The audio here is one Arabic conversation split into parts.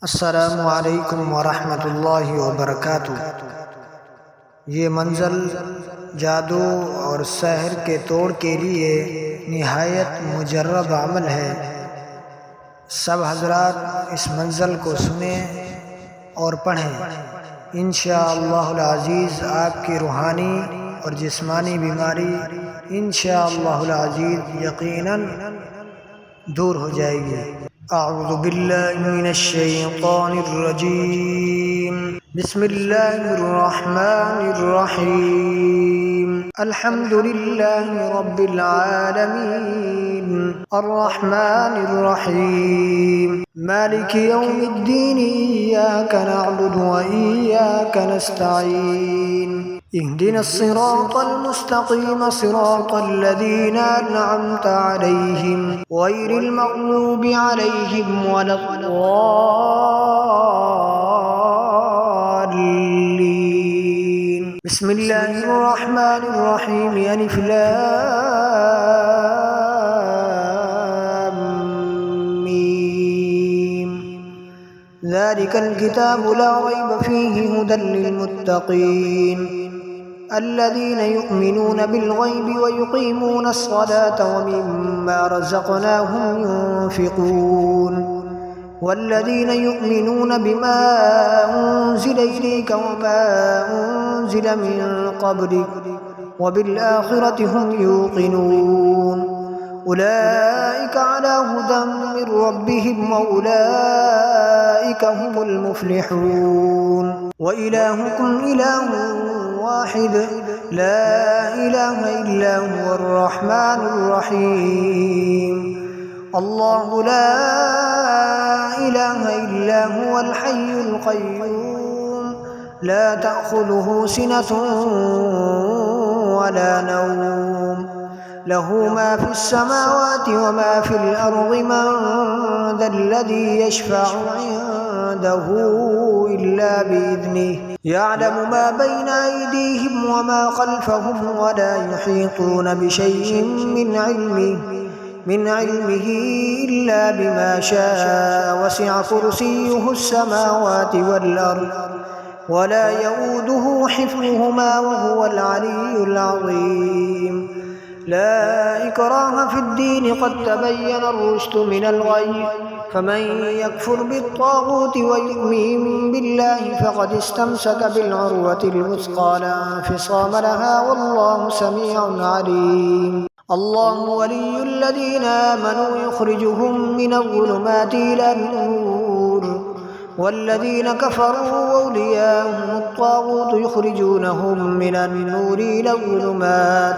अस्सलामु अलैकुम वरहमतुल्लाहि वबरकातुह। ये मंज़ल जादू और सहर के तोड़ के लिए निहायत मुजर्रब अमल है। सब हजरात इस मंज़ल को सुने और पढ़ें। इंशाअल्लाहुल अज़ीज़ आपकी रूहानी और जिस्मानी बीमारी इंशाअल्लाहुल अज़ीज़ यकीनन दूर हो जाएगी। अऊज़ु बिल्लाहि मिनश शैतानिर रजीम। बिस्मिल्लाहिर रहमानिर रहीम। अल्हम्दुलिल्लाहि रब्बिल आलमीन अर्रहमानिर रहीम मालिकि यौमिद्दीन इय्याका नअबुदु व इय्याका नस्तईन इहदिनस सिरातल मुस्तक़ीम सिरातल लज़ीना अनअमत अलैहिम गैरिल मग़लूबि अलैहिम वलद्दाल्लीन। बिस्मिल्लाहिर रहमानिर रहीम। अलिफ लाम मीम। ज़ालिकल किताबु ला रैब फ़ीहि हुदल लिल्मुत्तक़ीन الذين يؤمنون بالغيب ويقيمون الصلاة ومما رزقناهم ينفقون والذين يؤمنون بما أنزل إليك وما أنزل من قبلك وبالآخرة هم يوقنون أولئك على هدى من ربهم وأولئك هم المفلحون وإلهكم إله واحد لا إله إلا هو الرحمن الرحيم الله لا إله إلا هو الحي القيوم لا تأخذه سنة ولا نوم له ما في السماوات وما في الأرض من ذا الذي يشفع عنده إلا بإذنه يعلم ما بين أيديهم وما خلفهم ولا يحيطون بشيء من علمه إلا بما شاء وسع كرسيه السماوات والأرض ولا يؤوده حفظهما وهو العلي العظيم لا إكراه في الدين قد تبين الرشد من الغي فمن يكفر بالطاغوت ويؤمن بالله فقد استمسك بالعروة الوثقى لا انفصام لها والله سميع عليم الله ولي الذين آمنوا يخرجهم من الظلمات إلى النور والذين كفروا أولياءهم الطاغوت يخرجونهم من النور إلى الظلمات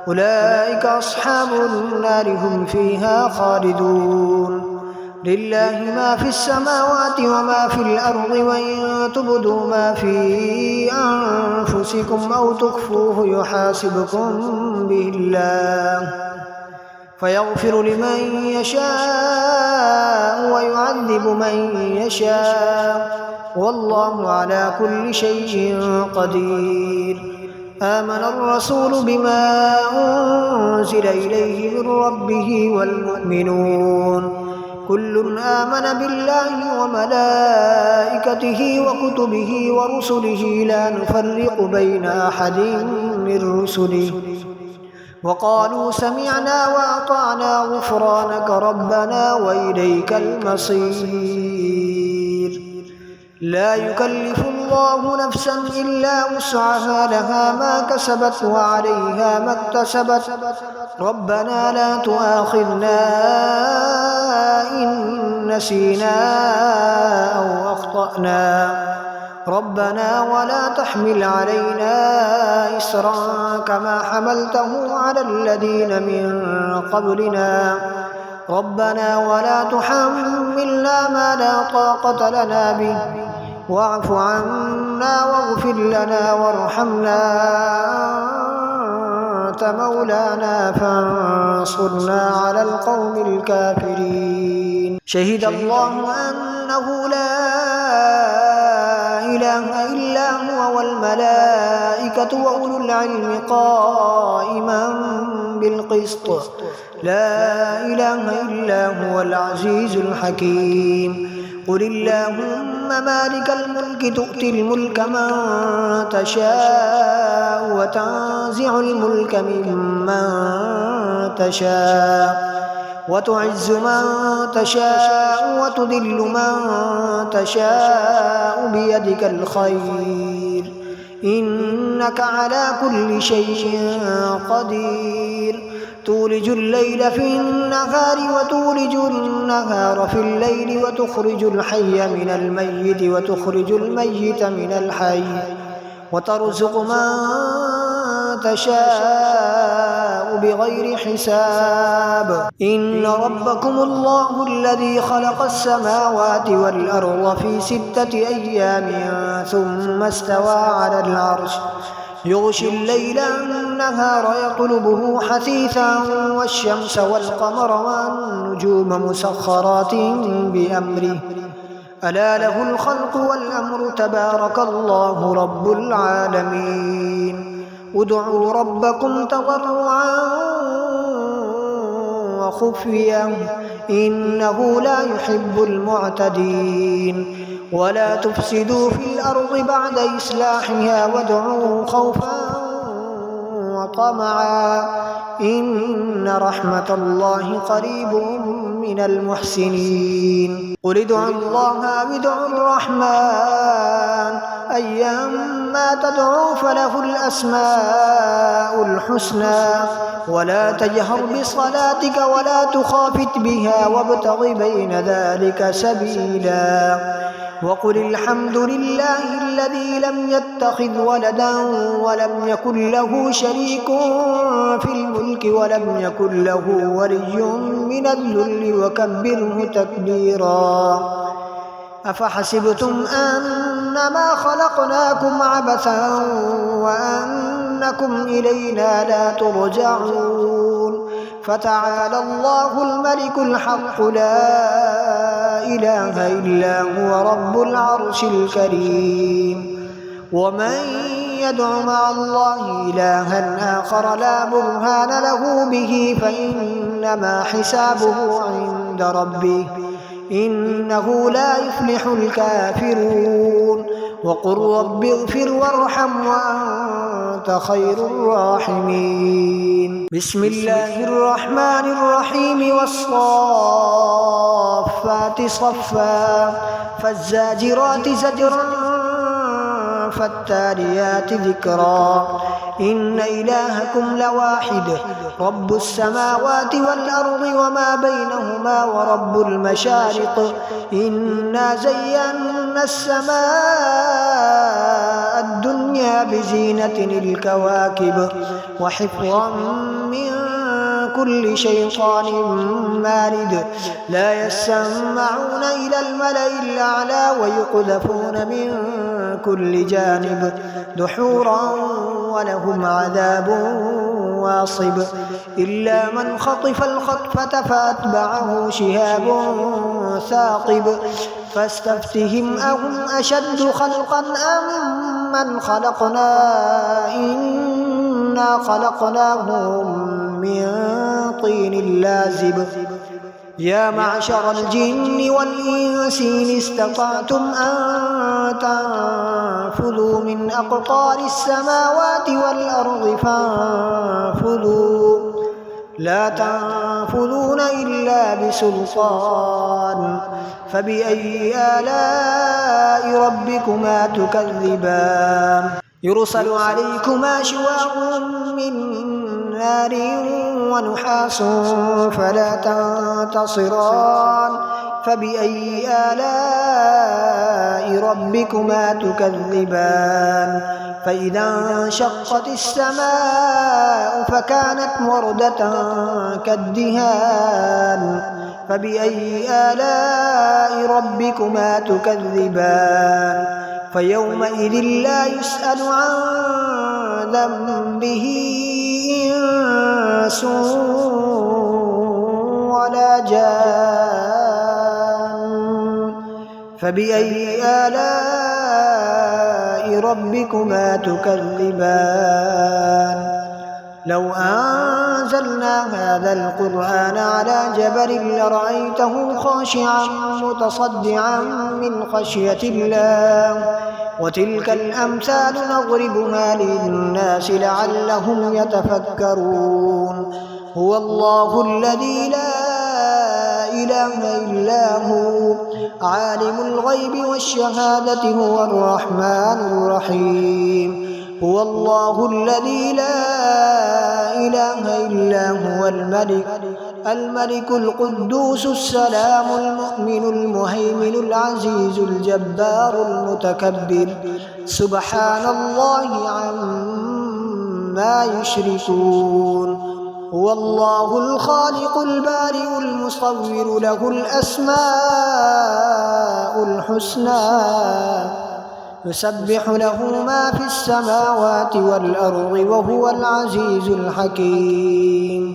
أولئك أصحاب النار هم فيها خالدون لله ما في السماوات وما في الأرض وإن تبدوا ما في أنفسكم أو تخفوه يحاسبكم به الله فيغفر لمن يشاء ويعذب من يشاء والله على كل شيء قدير آمن الرسول بما أنزل إليه من ربه والمؤمنون كل آمن بالله وملائكته وكتبه ورسله لا نفرق بين أحد من رسله وقالوا سمعنا وأطعنا غفرانك ربنا وإليك المصير لا يكلف الله نفسا إلا وسعها لها ما كسبت وعليها ما اكتسبت ربنا لا تؤاخذنا إن نسينا أو أخطأنا ربنا ولا تحمل علينا إصرا كما حملته على الذين من قبلنا ربنا ولا تحملنا ما لا طاقة لنا به واعف عنا واغفر لنا وارحمنا أنت مولانا فانصرنا على القوم الكافرين شهد الله أنه لا إله إلا هو والملائكة وأولو العلم قائما بالقسط لا إله إلا هو العزيز الحكيم قل اللهم مالك الملك تؤتي الملك من تشاء وتنزع الملك ممن تشاء وتعز من تشاء وتذل من تشاء بيدك الخير إنك على كل شيء قدير تولج الليل في النهار وتولج النهار في الليل وتخرج الحي من الميت وتخرج الميت من الحي وترزق من تشاء بغير حساب إن ربكم الله الذي خلق السماوات والأرض في 6 أيام ثم استوى على العرش يغشي الليل النهار يطلبه حثيثا والشمس والقمر والنجوم مسخرات بأمره ألا له الخلق والأمر تبارك الله رب العالمين ادعوا ربكم تضرعا وخفيا إنه لا يحب المعتدين ولا تفسدوا في الأرض بعد إصلاحها وادعوه خوفا وطمعا إن رحمة الله قريب من المحسنين قل ادعوا الله أو ادعوا الرحمن أيما تدعوا فله الأسماء الحسنى ولا تجهر بصلاتك ولا تخافت بها وابتغ بين ذلك سبيلا وقل الحمد لله الذي لم يتخذ ولدا ولم يكن له شريك في الملك ولم يكن له ولي من الذل وكبره تكبيرا أفحسبتم أنما خلقناكم عبثا وأنكم إلينا لا ترجعون فتعالى الله الملك الحق لا إله إلا هو رب العرش الكريم ومن يدع مع الله إلها آخر لا برهان له به فإنما حسابه عند ربه إنه لا يفلح الكافرون وقل رب اغفر وارحم وأنت خير الراحمين بسم الله الرحمن الرحيم والصافات صفا فالزاجرات زجرا فالتاليات ذكرا إن إلهكم لواحد رب السماوات والأرض وما بينهما ورب المشارق إنا زينا السماء الدنيا بزينة الكواكب وحفظا من كل شيطان مارد لا يسمعون إلى الملأ الأعلى ويقذفون من كل جانب دحورا ولهم عذاب واصب إلا من خطف الخطفة فأتبعه شهاب ثاقب فاستفتهم أهم أشد خلقا أم من خلقنا إنا خلقناهم من طين لازب يا معشر الجن والإنس إن استطعتم أن تنفذوا من أقطار السماوات والأرض فانفذوا لا تنفذون إلا بسلطان فبأي آلاء ربكما تكذبان يرسل عليكما شواظ من نار ونحاس فلا تنتصران فبأي آلاء ربكما تكذبان فإذا انشقت السماء فكانت وردة كالدهان فبأي آلاء ربكما تكذبان فيومئذ لا يسأل عن ذنبه إنس ولا جان فبأي آلاء ربكما تكذبان لو أنزلنا هذا القرآن على جبل لرأيته خاشعا متصدعا من خشية الله وتلك الأمثال نضربها للناس لعلهم يتفكرون هو الله الذي لا إله إلا هو عالم الغيب والشهادة هو الرحمن الرحيم هو الله الذي لا إله إلا هو الملك القدوس السلام المؤمن المهيمن العزيز الجبار المتكبر سبحان الله عما يشركون هو الله الخالق البارئ المصور له الأسماء الحسنى يسبح له ما في السماوات والأرض وهو العزيز الحكيم.